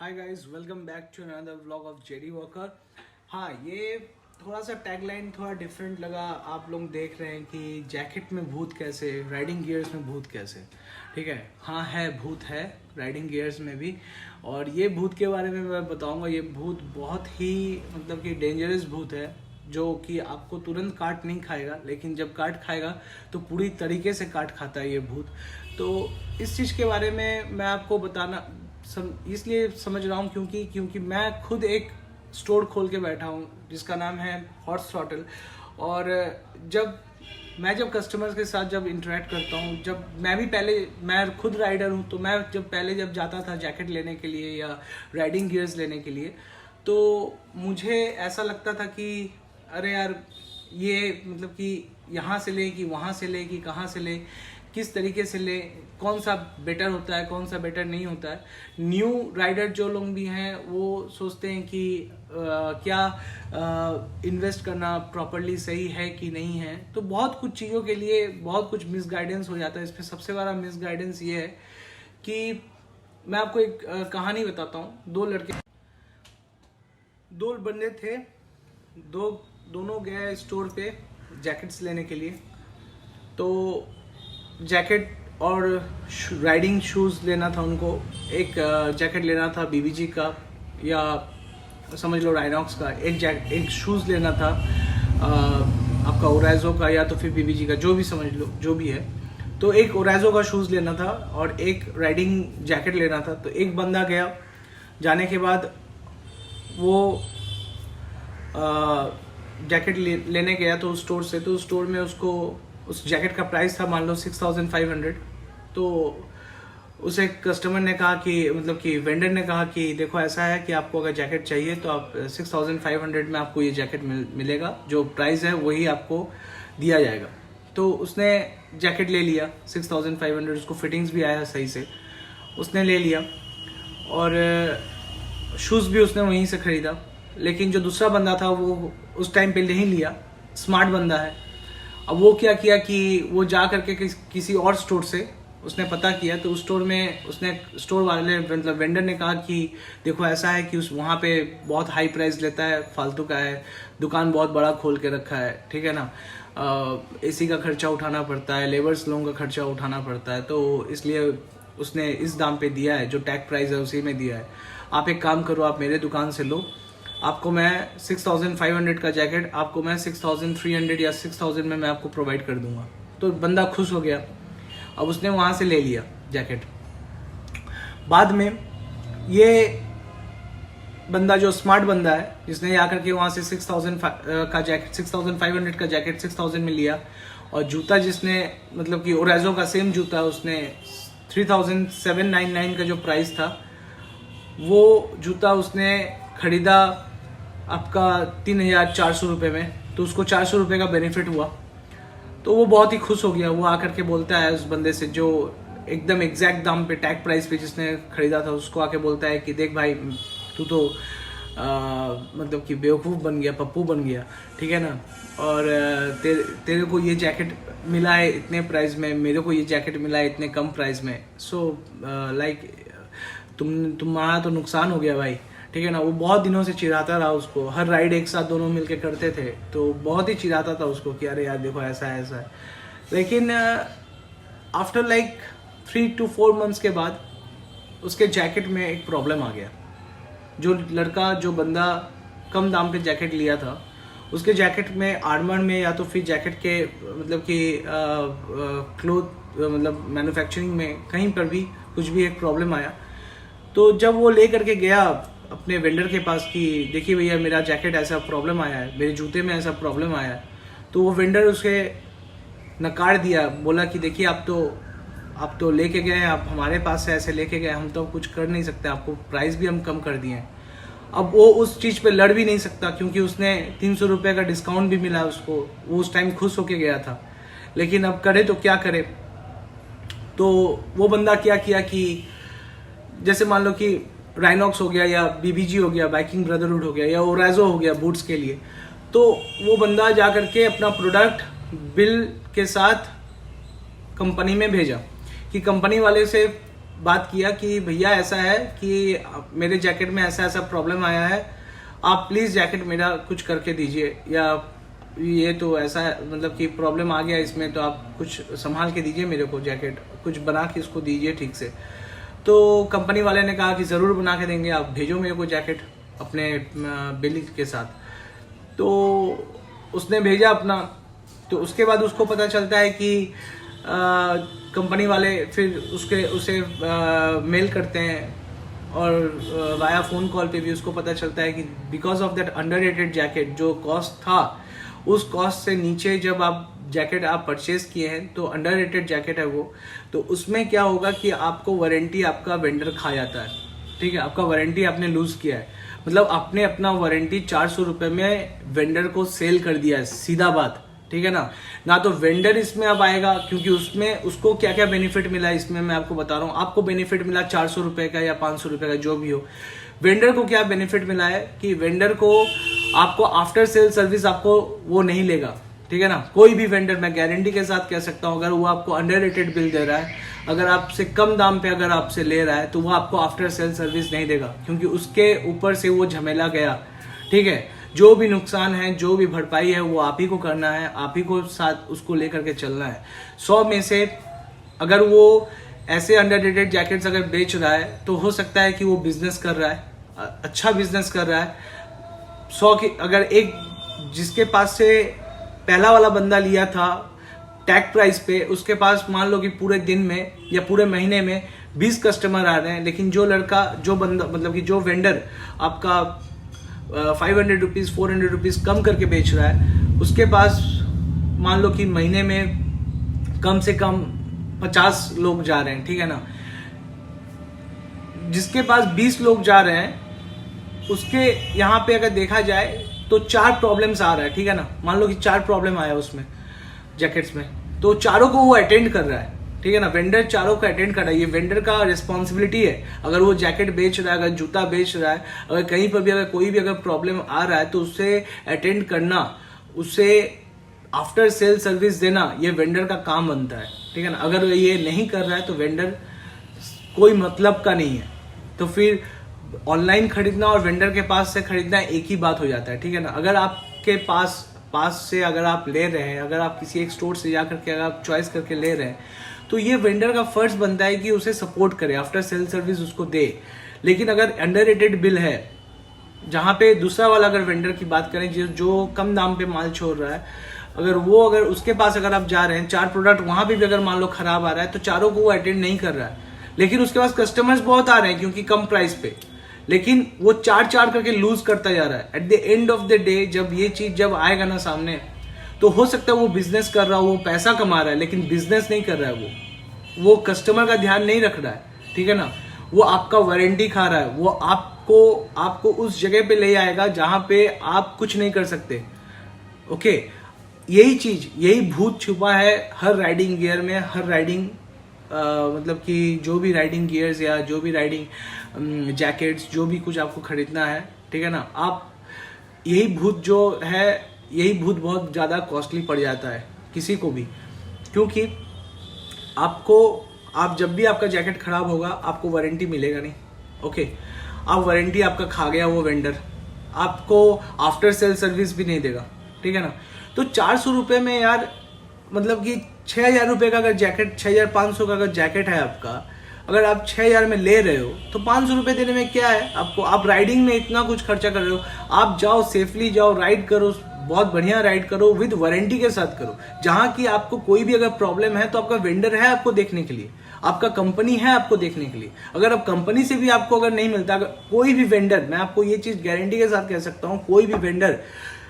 Hi guys, welcome back to another vlog of JD Walker. हाँ, ये थोड़ा सा टैगलाइन थोड़ा डिफरेंट लगा। आप लोग देख रहे हैं कि जैकेट में भूत कैसे, राइडिंग गियर्स में भूत कैसे। ठीक है, हाँ है, भूत है राइडिंग गियर्स में भी। और ये भूत के बारे में मैं बताऊंगा। ये भूत बहुत ही मतलब कि डेंजरस भूत है, जो कि आपको तुरंत काट नहीं खाएगा, लेकिन जब काट खाएगा तो पूरी तरीके से काट खाता है ये भूत। तो इस चीज़ के बारे में मैं आपको बताना इसलिए समझ रहा हूँ क्योंकि मैं खुद एक स्टोर खोल के बैठा हूँ जिसका नाम है हॉर्स थ्रॉटल। और जब कस्टमर्स के साथ जब इंटरेक्ट करता हूँ, जब मैं खुद राइडर हूँ, तो मैं जब जाता था जैकेट लेने के लिए या राइडिंग गियर्स लेने के लिए, तो मुझे ऐसा लगता था कि अरे यार, ये मतलब कि यहाँ से ले कि वहाँ से ले कि कहाँ से ले, किस तरीके से ले, कौन सा बेटर होता है, कौन सा बेटर नहीं होता है। न्यू राइडर जो लोग भी हैं वो सोचते हैं कि क्या इन्वेस्ट करना प्रॉपरली सही है कि नहीं है। तो बहुत कुछ चीज़ों के लिए बहुत कुछ मिसगाइडेंस हो जाता है। इसमें सबसे बड़ा मिसगाइडेंस ये है कि मैं आपको एक कहानी बताता हूँ। दो बंदे थे, दोनों गए स्टोर पे जैकेट्स लेने के लिए। तो जैकेट और राइडिंग शूज़ लेना था उनको। एक जैकेट लेना था बीबीजी का, या समझ लो राइनॉक्स का। एक शूज़ लेना था आपका ओराइजो का, या तो फिर बीबीजी का, जो भी समझ लो, जो भी है। तो एक ओराइजो का शूज़ लेना था और एक राइडिंग जैकेट लेना था। तो एक बंदा गया, जाने के बाद वो जैकेट लेने गया तो स्टोर से, तो स्टोर में उसको उस जैकेट का प्राइस था मान लो 6500। तो उसे कस्टमर ने कहा कि मतलब कि वेंडर ने कहा कि देखो ऐसा है कि आपको अगर जैकेट चाहिए तो आप 6500 में आपको ये जैकेट मिलेगा, जो प्राइस है वही आपको दिया जाएगा। तो उसने जैकेट ले लिया 6500, उसको फिटिंग्स भी आया सही से, उसने ले लिया। और शूज़ भी उसने वहीं से ख़रीदा। लेकिन जो दूसरा बंदा था वो उस टाइम पे नहीं लिया, स्मार्ट बंदा है। अब वो क्या किया कि वो जा करके किसी और स्टोर से उसने पता किया। तो उस स्टोर में उसने स्टोर वाले मतलब वेंडर ने कहा कि देखो ऐसा है कि उस वहाँ पे बहुत हाई प्राइस लेता है, फालतू का है, दुकान बहुत बड़ा खोल के रखा है, ठीक है ना। एसी का खर्चा उठाना पड़ता है, लेबर्स लोगों का खर्चा उठाना पड़ता है, तो इसलिए उसने इस दाम पे दिया है, जो टैग प्राइस है उसी में दिया है। आप एक काम करो, आप मेरे दुकान से लो, आपको मैं 6500 का जैकेट आपको मैं 6300 या 6000 में मैं आपको प्रोवाइड कर दूंगा। तो बंदा खुश हो गया। अब उसने वहाँ से ले लिया जैकेट। बाद में ये बंदा जो स्मार्ट बंदा है, जिसने आकर के वहाँ से 6000 का जैकेट 6500 का जैकेट 6000 में लिया, और जूता जिसने मतलब कि ओराइजो का सेम जूता उसने 3799 का जो प्राइस था, वो जूता उसने खरीदा आपका 3400 रुपये में। तो उसको 400 रुपये का बेनिफिट हुआ। तो वो बहुत ही खुश हो गया। वो आकर के बोलता है उस बंदे से जो एकदम एग्जैक्ट दाम पे, टैग प्राइस पे जिसने खरीदा था, उसको आके बोलता है कि देख भाई, तू तो मतलब कि बेवकूफ़ बन गया, पप्पू बन गया, ठीक है ना। और तेरे को ये जैकेट मिला है इतने प्राइस में, मेरे को ये जैकेट मिला है इतने कम प्राइस में। सो लाइक तुम्हारा तो नुकसान हो गया भाई, ठीक है ना। वो बहुत दिनों से चिढ़ाता रहा उसको, हर राइड एक साथ दोनों मिलके करते थे, तो बहुत ही चिढ़ाता था उसको कि अरे यार देखो ऐसा है ऐसा है। लेकिन आफ्टर लाइक 3 to 4 months के बाद उसके जैकेट में एक प्रॉब्लम आ गया। जो बंदा कम दाम पे जैकेट लिया था, उसके जैकेट में आर्मर में या तो फिर जैकेट के मतलब कि क्लोथ मतलब मैन्युफैक्चरिंग में कहीं पर भी कुछ भी एक प्रॉब्लम आया। तो जब वो ले करके गया अपने वेंडर के पास कि देखिए भैया, मेरा जैकेट ऐसा प्रॉब्लम आया है, मेरे जूते में ऐसा प्रॉब्लम आया है, तो वो वेंडर उसे नकार दिया, बोला कि देखिए आप तो लेके गए, आप हमारे पास से ऐसे लेके गए, हम तो कुछ कर नहीं सकते, आपको प्राइस भी हम कम कर दिए हैं। अब वो उस चीज़ पे लड़ भी नहीं सकता, क्योंकि उसने 300 रुपये का डिस्काउंट भी मिला उसको, वो उस टाइम खुश होके गया था। लेकिन अब करे तो क्या करे। तो वो बंदा क्या किया कि जैसे मान लो कि राइनॉक्स हो गया, या बीबीजी हो गया, बाइकिंग ब्रदरहुड हो गया, या ओराइजो हो गया बूट्स के लिए, तो वो बंदा जा करके अपना प्रोडक्ट बिल के साथ कंपनी में भेजा कि कंपनी वाले से बात किया कि भैया ऐसा है कि मेरे जैकेट में ऐसा ऐसा प्रॉब्लम आया है, आप प्लीज़ जैकेट मेरा कुछ करके दीजिए, या ये तो ऐसा है मतलब कि प्रॉब्लम आ गया इसमें, तो आप कुछ संभाल के दीजिए मेरे को, जैकेट कुछ बना के इसको दीजिए ठीक से। तो कंपनी वाले ने कहा कि ज़रूर बना के देंगे, आप भेजो मेरे को जैकेट अपने बिल के साथ। तो उसने भेजा अपना, तो उसके बाद उसको पता चलता है कि कंपनी वाले फिर उसे मेल करते हैं और वाया फ़ोन कॉल पे भी उसको पता चलता है कि because of that underrated jacket, जो कॉस्ट था उस कॉस्ट से नीचे जब आप जैकेट आप परचेज किए हैं तो अंडररेटेड जैकेट है वो, तो उसमें क्या होगा कि आपको वारंटी आपका वेंडर खा जाता है, ठीक है। आपका वारंटी आपने लूज़ किया है, मतलब आपने अपना वारंटी 400 रुपये में वेंडर को सेल कर दिया है, सीधा बात, ठीक है ना तो वेंडर इसमें अब आएगा, क्योंकि उसमें उसको क्या क्या बेनिफिट मिला है इसमें मैं आपको बता रहा हूँ। आपको बेनिफिट मिला 400 रुपये का या 500 रुपये का जो भी हो। वेंडर को क्या बेनिफिट मिला है कि वेंडर को आपको आफ्टर सेल सर्विस आपको वो नहीं लेगा, ठीक है ना। कोई भी वेंडर, मैं गारंटी के साथ कह सकता हूँ, अगर वो आपको अंडररेटेड बिल दे रहा है, अगर आपसे कम दाम पे अगर आपसे ले रहा है, तो वो आपको आफ्टर सेल सर्विस नहीं देगा, क्योंकि उसके ऊपर से वो झमेला गया, ठीक है। जो भी नुकसान है, जो भी भरपाई है, वो आप ही को करना है, आप ही को साथ उसको लेकर के चलना है। 100 में से अगर वो ऐसे अंडररेटेड जैकेट्स अगर बेच रहा है तो हो सकता है कि वो बिजनेस कर रहा है, अच्छा बिजनेस कर रहा है। 100 की अगर एक जिसके पास से पहला वाला बंदा लिया था टैग प्राइस पे, उसके पास मान लो कि पूरे दिन में या पूरे महीने में 20 कस्टमर आ रहे हैं, लेकिन जो लड़का, जो बंदा, मतलब कि जो वेंडर आपका 500 रुपीज़ 400 रुपीज़ कम करके बेच रहा है, उसके पास मान लो कि महीने में कम से कम 50 लोग जा रहे हैं, ठीक है ना। जिसके पास 20 लोग जा रहे हैं, उसके यहाँ पे अगर देखा जाए तो 4 प्रॉब्लम्स आ रहा है, ठीक है ना। मान लो कि 4 प्रॉब्लम आया उसमें जैकेट्स में, तो चारों को वो अटेंड कर रहा है, ठीक है ना। वेंडर चारों को अटेंड कर रहा है, ये वेंडर का रिस्पॉन्सिबिलिटी है। अगर वो जैकेट बेच रहा है, अगर जूता बेच रहा है, अगर कहीं पर भी अगर कोई भी अगर प्रॉब्लम आ रहा है तो उससे अटेंड करना, उससे आफ्टर सेल सर्विस देना, ये वेंडर का काम बनता है, ठीक है ना। अगर ये नहीं कर रहा है तो वेंडर कोई मतलब का नहीं है। तो फिर ऑनलाइन खरीदना और वेंडर के पास से खरीदना एक ही बात हो जाता है, ठीक है ना। अगर आपके पास से अगर आप ले रहे हैं, अगर आप किसी एक स्टोर से जाकर के अगर आप चॉइस करके ले रहे हैं, तो ये वेंडर का फर्ज बनता है कि उसे सपोर्ट करे, आफ्टर सेल सर्विस उसको दे। लेकिन अगर अंडररेटेड बिल है, जहाँ पे दूसरा वाला अगर वेंडर की बात करें जो कम दाम पे माल छोड़ रहा है, अगर उसके पास अगर आप जा रहे हैं, 4 प्रोडक्ट वहां पे भी अगर मान लो खराब आ रहा है, तो चारों को वो अटेंड नहीं कर रहा है, लेकिन उसके पास कस्टमर्स बहुत आ रहे हैं क्योंकि कम प्राइस पे, लेकिन वो 4 करके लूज करता जा रहा है। At the end of the day जब ये चीज जब आएगा ना सामने, तो हो सकता है वो बिजनेस कर रहा हो, वो पैसा कमा रहा है, लेकिन बिजनेस नहीं कर रहा है, वो कस्टमर का ध्यान नहीं रख रहा है, ठीक है ना। वो आपका वारंटी खा रहा है, वो आपको उस जगह पे ले आएगा जहां पे आप कुछ नहीं कर सकते। ओके, यही भूत छुपा है हर राइडिंग गियर में, हर राइडिंग मतलब कि जो भी राइडिंग गियर्स या जो भी राइडिंग जैकेट्स, जो भी कुछ आपको खरीदना है, ठीक है ना, आप यही भूत बहुत ज़्यादा कॉस्टली पड़ जाता है किसी को भी, क्योंकि आप जब भी आपका जैकेट खराब होगा आपको वारंटी मिलेगा नहीं। ओके, आप वारंटी आपका खा गया वो वेंडर, आपको आफ्टर सेल सर्विस भी नहीं देगा, ठीक है ना। तो 400 रुपये में यार, मतलब कि 6,000 रुपये का अगर जैकेट, 6,500 का अगर जैकेट है आपका, अगर आप 6,000 में ले रहे हो तो 500 रुपये देने में क्या है आपको। आप राइडिंग में इतना कुछ खर्चा कर रहे हो, आप जाओ सेफली जाओ, राइड करो, बहुत बढ़िया राइड करो, विद वारंटी के साथ करो। जहां की आपको कोई भी अगर प्रॉब्लम है तो आपका वेंडर है आपको देखने के लिए, आपका कंपनी है आपको देखने के लिए। अगर आप कंपनी से भी आपको अगर नहीं मिलता, कोई भी वेंडर, मैं आपको ये चीज गारंटी के साथ कह सकता हूँ, कोई भी वेंडर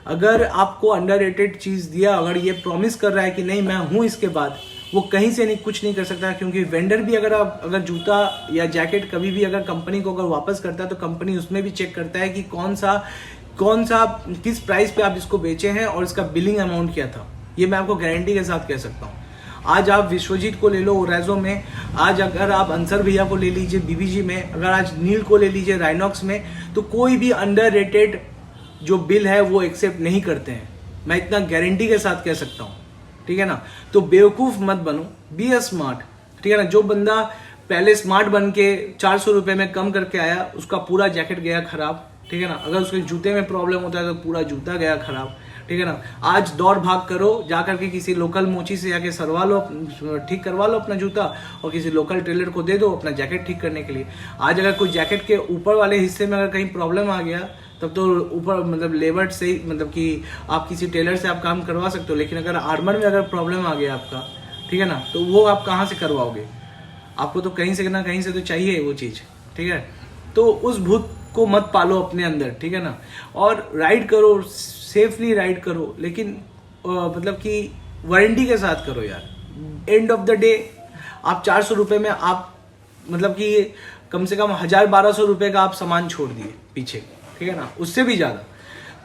अगर आपको अंडररेटेड चीज दिया, अगर ये प्रॉमिस कर रहा है कि नहीं मैं हूं इसके बाद, वो कहीं से नहीं कुछ नहीं कर सकता। क्योंकि वेंडर भी अगर जूता या जैकेट कभी भी अगर कंपनी को अगर वापस करता है तो कंपनी उसमें भी चेक करता है कि कौन सा किस प्राइस पे आप इसको बेचे हैं और इसका बिलिंग अमाउंट क्या था। ये मैं आपको गारंटी के साथ कह सकता हूँ। आज आप विश्वजीत को ले लो ओरेजो में, आज अगर आप अंसर भैया को ले लीजिए बीबीजी में, अगर आज नील को ले लीजिए राइनॉक्स में, तो कोई भी अंडररेटेड जो बिल है वो एक्सेप्ट नहीं करते हैं। मैं इतना गारंटी के साथ कह सकता हूँ, ठीक है ना। तो बेवकूफ मत बनो, बी अ स्मार्ट, ठीक है ना। जो बंदा पहले स्मार्ट बन के 400 रुपये में कम करके आया, उसका पूरा जैकेट गया खराब, ठीक है ना। अगर उसके जूते में प्रॉब्लम होता है तो पूरा जूता गया खराब, ठीक है ना। आज दौड़ भाग करो, जा करके किसी लोकल मोची से जाके सरवा लो, ठीक करवा लो अपना जूता, और किसी लोकल टेलर को दे दो अपना जैकेट ठीक करने के लिए। आज अगर कोई जैकेट के ऊपर वाले हिस्से में अगर कहीं प्रॉब्लम आ गया, तब तो ऊपर मतलब लेबर से ही, मतलब कि आप किसी टेलर से आप काम करवा सकते हो, लेकिन अगर आर्मर में अगर प्रॉब्लम आ गया आपका, ठीक है ना, तो वो आप कहाँ से करवाओगे? आपको तो कहीं से ना कहीं से तो चाहिए वो चीज़, ठीक है। तो उस भूत को मत पालो अपने अंदर, ठीक है ना। और राइड करो, सेफली राइड करो, लेकिन मतलब कि वारंटी के साथ करो यार। एंड ऑफ द डे आप 400 रुपये में आप मतलब कि कम से कम 1000-1200 रुपये का आप सामान छोड़ दिए पीछे, ठीक है ना, उससे भी ज़्यादा।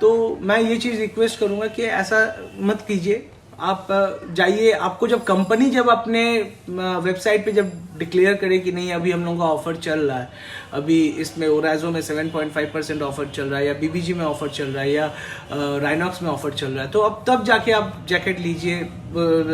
तो मैं ये चीज़ रिक्वेस्ट करूँगा कि ऐसा मत कीजिए। आप जाइए, आपको जब कंपनी जब अपने वेबसाइट पे जब डिक्लेयर करे कि नहीं अभी हम लोगों का ऑफर चल रहा है, अभी इसमें ओराइजो में 7.5% ऑफर चल रहा है, या बीबीजी में ऑफर चल रहा है, या राइनॉक्स में ऑफर चल रहा है, तो अब तब जाके आप जैकेट लीजिए,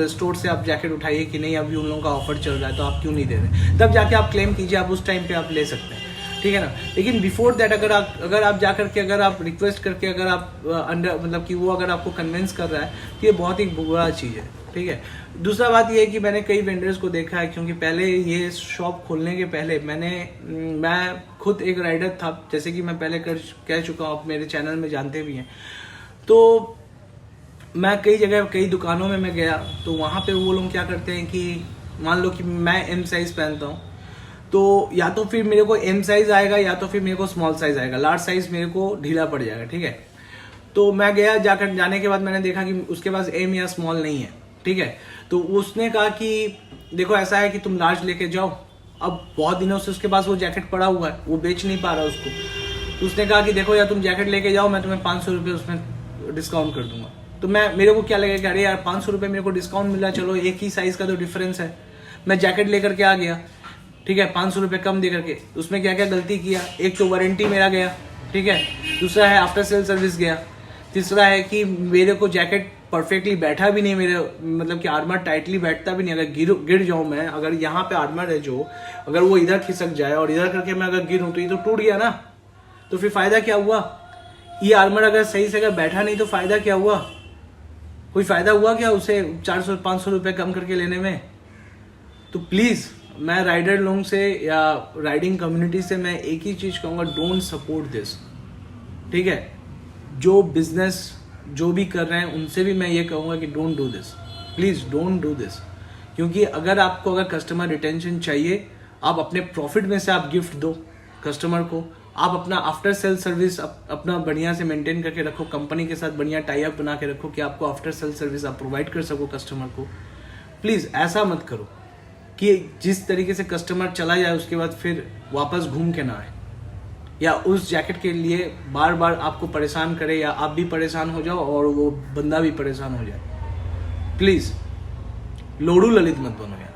स्टोर से आप जैकेट उठाइए कि नहीं अभी उन लोगों का ऑफर चल रहा है तो आप क्यों नहीं दे रहे, तब जाके आप क्लेम कीजिए, आप उस टाइम पे आप ले सकते हैं, ठीक है ना। लेकिन बिफोर दैट अगर आप जा करके अगर आप रिक्वेस्ट करके अगर आप अंडर मतलब कि वो अगर आपको कन्विंस कर रहा है तो ये बहुत ही बुरा चीज़ है, ठीक है। दूसरा बात ये है कि मैंने कई वेंडर्स को देखा है, क्योंकि पहले ये शॉप खोलने के पहले मैं खुद एक राइडर था, जैसे कि मैं पहले कह चुका हूँ, आप मेरे चैनल में जानते भी हैं। तो मैं कई जगह कई दुकानों में मैं गया, तो वहाँ पे वो लोग क्या करते हैं कि मान लो कि मैं एम साइज़ पहनता हूँ, तो या तो फिर मेरे को एम साइज आएगा या तो फिर मेरे को स्मॉल साइज आएगा, लार्ज साइज मेरे को ढीला पड़ जाएगा, ठीक है। तो मैं गया, जाने के बाद मैंने देखा कि उसके पास एम या स्मॉल नहीं है, ठीक है। तो उसने कहा कि देखो ऐसा है कि तुम लार्ज लेके जाओ। अब बहुत दिनों से उसके पास वो जैकेट पड़ा हुआ है, वो बेच नहीं पा रहा उसको। तो उसने कहा कि देखो या तुम जैकेट लेके जाओ, मैं तुम्हें 500 रुपये उसमें डिस्काउंट कर दूंगा। तो मेरे को क्या लगेगा, अरे यार 500 रुपये मेरे को डिस्काउंट मिला, चलो एक ही साइज का तो डिफरेंस है। मैं जैकेट लेकर के आ गया, ठीक है, 500 रुपये कम दे करके। उसमें क्या क्या गलती किया, एक तो वारंटी मेरा गया, ठीक है, दूसरा है आफ्टर सेल सर्विस गया, तीसरा है कि मेरे को जैकेट परफेक्टली बैठा भी नहीं, मेरे मतलब कि आर्मर टाइटली बैठता भी नहीं। अगर गिर जाऊँ मैं, अगर यहाँ पे आर्मर है जो, अगर वो इधर खिसक जाए और इधर करके मैं अगर गिरूँ तो ये तो टूट गया ना, तो फिर फायदा क्या हुआ? ये आर्मर अगर सही से अगर बैठा नहीं तो फायदा क्या हुआ? कोई फायदा हुआ क्या उसे 400-500 रुपये कम करके लेने में? तो प्लीज़ मैं राइडर लोगों से या राइडिंग कम्युनिटी से मैं एक ही चीज़ कहूँगा, डोंट सपोर्ट दिस, ठीक है। जो बिजनेस जो भी कर रहे हैं उनसे भी मैं ये कहूँगा कि don't do this, please don't do this. क्योंकि अगर कस्टमर रिटेंशन चाहिए, आप अपने प्रॉफिट में से आप गिफ्ट दो कस्टमर को, आप अपना आफ्टर सेल सर्विस अपना बढ़िया से मेंटेन करके रखो, कंपनी के साथ बढ़िया टाई अप बना के रखो कि आपको आफ्टर सेल सर्विस आप प्रोवाइड कर सको कस्टमर को। प्लीज़ ऐसा मत करो कि जिस तरीके से कस्टमर चला जाए उसके बाद फिर वापस घूम के ना आए, या उस जैकेट के लिए बार बार आपको परेशान करे, या आप भी परेशान हो जाओ और वो बंदा भी परेशान हो जाए। प्लीज़ लोडू ललित मत बनो यार।